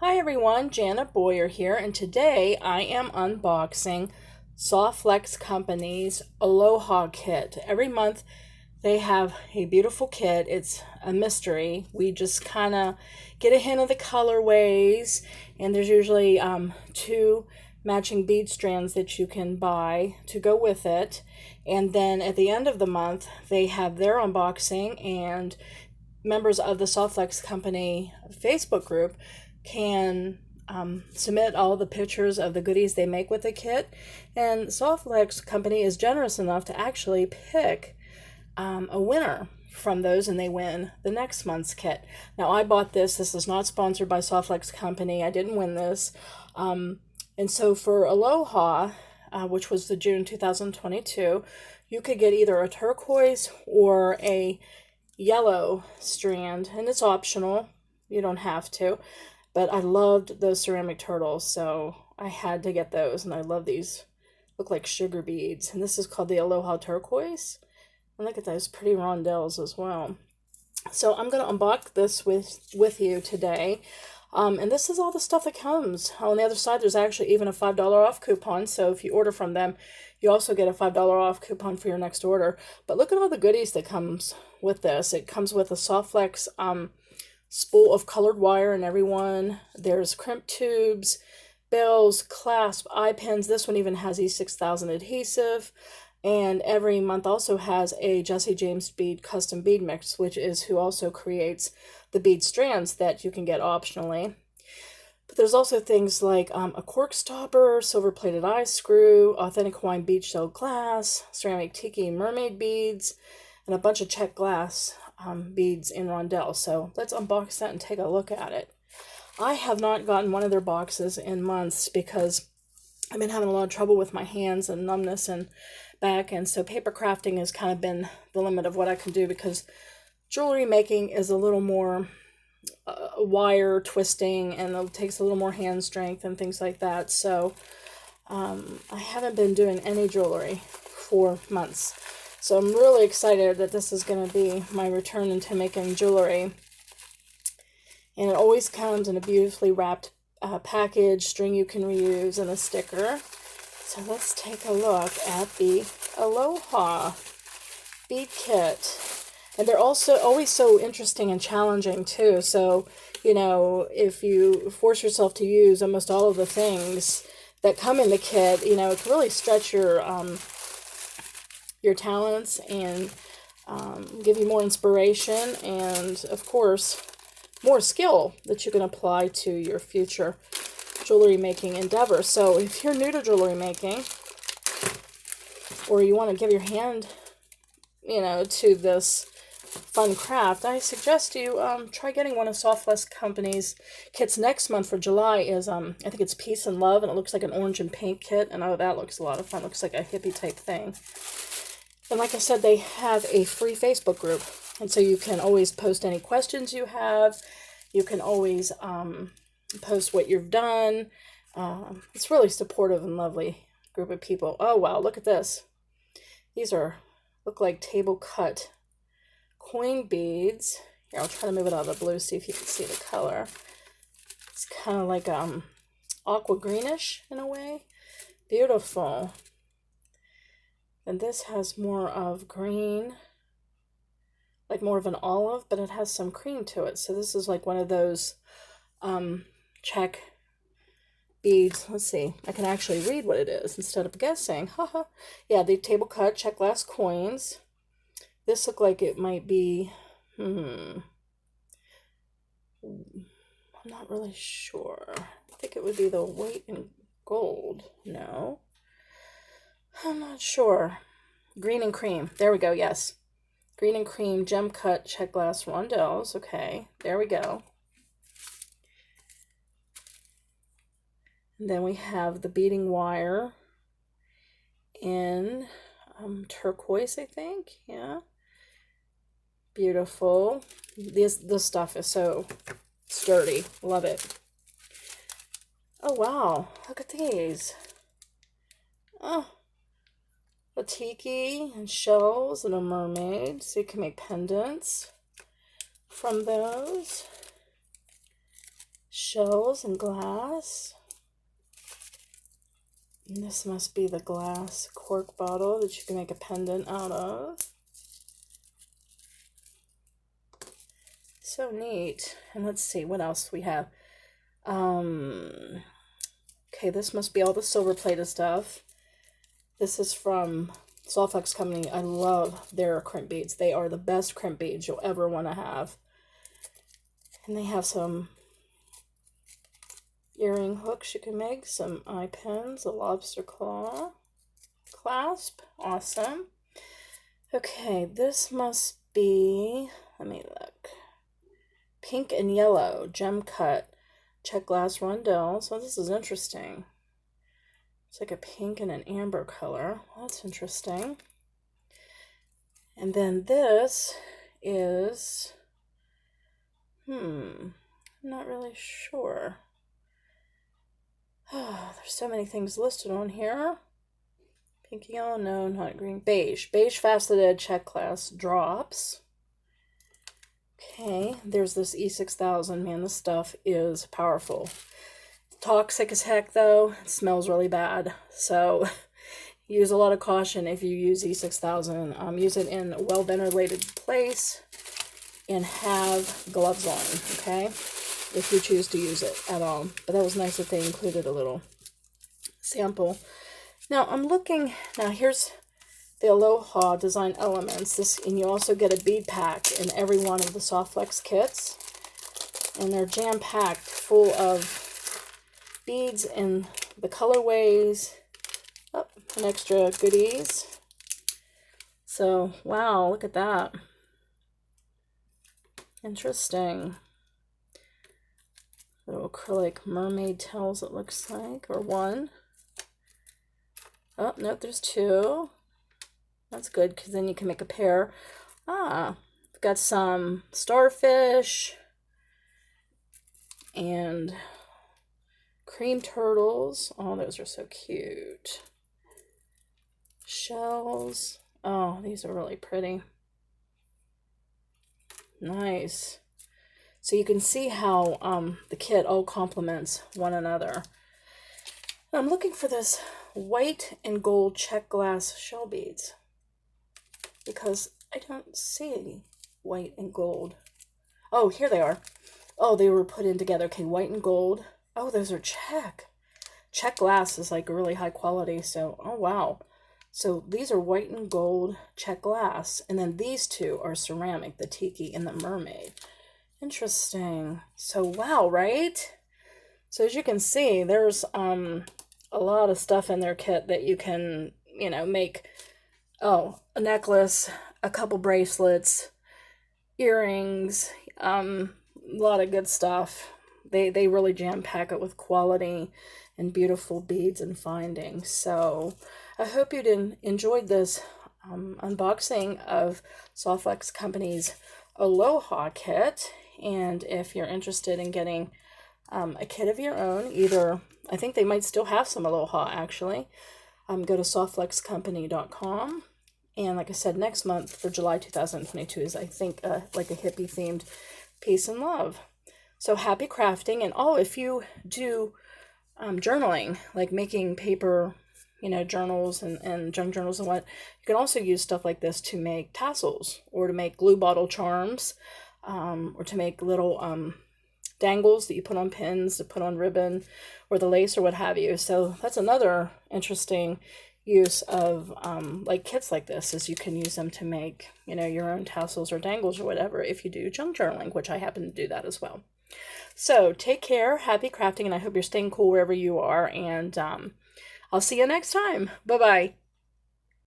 Hi everyone, Janet Boyer here, and today I am unboxing Softlex Company's Aloha Kit. Every month they have a beautiful kit. It's a mystery. We just kind of get a hint of the colorways, and there's usually two matching bead strands that you can buy to go with it. And then at the end of the month, they have their unboxing, and members of the Softlex Company Facebook group can submit all the pictures of the goodies they make with the kit. And Softlex Company is generous enough to actually pick a winner from those, and they win the next month's kit. Now, I bought this. This is not sponsored by Softlex Company. I didn't win this. And so for Aloha, which was the June 2022, you could get either a turquoise or a yellow strand, and it's optional. You don't have to. But I loved those ceramic turtles, so I had to get those, and I love these. Look like sugar beads, and this is called the Aloha Turquoise. And look at those pretty rondelles as well. So I'm going to unbox this with you today. And this is all the stuff that comes. On the other side, there's actually even a $5 off coupon, so if you order from them, you also get a $5 off coupon for your next order. But look at all the goodies that comes with this. It comes with a Softlex spool of colored wire in every one. There's crimp tubes, bells, clasp, eye pins. This one even has E6000 adhesive. And every month also has a Jesse James bead custom bead mix, which is who also creates the bead strands that you can get optionally. But there's also things like a cork stopper, silver-plated eye screw, authentic Hawaiian beach shell glass, ceramic tiki mermaid beads, and a bunch of checked glass beads in rondelle. So let's unbox that and take a look at it. I have not gotten one of their boxes in months because I've been having a lot of trouble with my hands and numbness and back, and so paper crafting has kind of been the limit of what I can do, because jewelry making is a little more wire twisting, and it takes a little more hand strength and things like that. So I haven't been doing any jewelry for months. So I'm really excited that this is going to be my return into making jewelry. And it always comes in a beautifully wrapped package, string you can reuse, and a sticker. So let's take a look at the Aloha bead kit. And they're also always so interesting and challenging too. So, you know, if you force yourself to use almost all of the things that come in the kit, you know, it can really stretch your talents and give you more inspiration and, of course, more skill that you can apply to your future jewelry making endeavor. So if you're new to jewelry making, or you want to give your hand, you know, to this fun craft, I suggest you try getting one of Softlex Company's kits. Next month for July is I think it's Peace and Love, and it looks like an orange and pink kit, and oh, that looks a lot of fun. Looks like a hippie type thing. And like I said, they have a free Facebook group, and so you can always post any questions you have. You can always post what you've done. It's really supportive and lovely group of people. Oh wow, look at this. These look like table cut coin beads. Here, I'll try to move it out of the blue, see if you can see the color. It's kind of like aqua greenish in a way. Beautiful. And this has more of green, like more of an olive, but it has some cream to it. So this is like one of those check beads. Let's see. I can actually read what it is instead of guessing. Haha. Yeah, the table cut check glass coins. This looked like it might be, I'm not really sure. I think it would be the weight in gold. No. I'm not sure. Green and cream. There we go, yes. Green and cream gem cut check glass rondelles. Okay, there we go. And then we have the beading wire in turquoise, I think. Yeah. Beautiful. This stuff is so sturdy. Love it. Oh, wow. Look at these. Oh. A tiki and shells and a mermaid, so you can make pendants from those. Shells and glass. And this must be the glass cork bottle that you can make a pendant out of. So neat. And let's see what else we have. Okay, this must be all the silver plated stuff. This is from Softflex Company. I love their crimp beads. They are the best crimp beads you'll ever want to have. And they have some earring hooks you can make, some eye pins, a lobster claw clasp. Awesome. Okay, this must be, let me look. Pink and yellow gem cut check glass rondelle. So this is interesting. It's like a pink and an amber color. That's interesting. And then this is, I'm not really sure. Oh, there's so many things listed on here. Pink, yellow, no, not green. Beige. Beige faceted check glass drops. Okay, there's this E6000. Man, this stuff is powerful. Toxic as heck, though. It smells really bad. So use a lot of caution if you use E6000. Use it in a well-ventilated place and have gloves on, okay? If you choose to use it at all. But that was nice that they included a little sample. Now I'm looking, now here's the Aloha design elements. This, and you also get a bead pack in every one of the Softflex kits. And they're jam-packed full of beads and the colorways. Oh, and extra goodies. So, wow, look at that. Interesting. Little acrylic mermaid tails, it looks like, or one. Oh, nope, there's two. That's good, because then you can make a pair. Ah, I've got some starfish and cream turtles. Oh, those are so cute. Shells. Oh, these are really pretty. Nice. So you can see how the kit all complements one another. I'm looking for this white and gold check glass shell beads because I don't see white and gold. Oh, here they are. Oh, they were put in together. Okay, white and gold. Oh, those are check. Check glass is like really high quality. So, oh wow. So these are white and gold check glass. And then these two are ceramic, the tiki and the mermaid. Interesting. So, wow, right? So as you can see, there's a lot of stuff in their kit that you can, you know, make, oh, a necklace, a couple bracelets, earrings, a lot of good stuff. They really jam-pack it with quality and beautiful beads and findings. So I hope you enjoyed this unboxing of Softflex Company's Aloha Kit. And if you're interested in getting a kit of your own, either, I think they might still have some Aloha actually, go to softflexcompany.com. And like I said, next month for July 2022 is, I think, like a hippie themed peace and love. So happy crafting. And oh, if you do journaling, like making paper, you know, journals and junk journals and what, you can also use stuff like this to make tassels or to make glue bottle charms, or to make little dangles that you put on pins, to put on ribbon or the lace or what have you. So that's another interesting use of like kits like this, is you can use them to make, you know, your own tassels or dangles or whatever if you do junk journaling, which I happen to do that as well. So take care, happy crafting, and I hope you're staying cool wherever you are, and I'll see you next time. Bye-bye.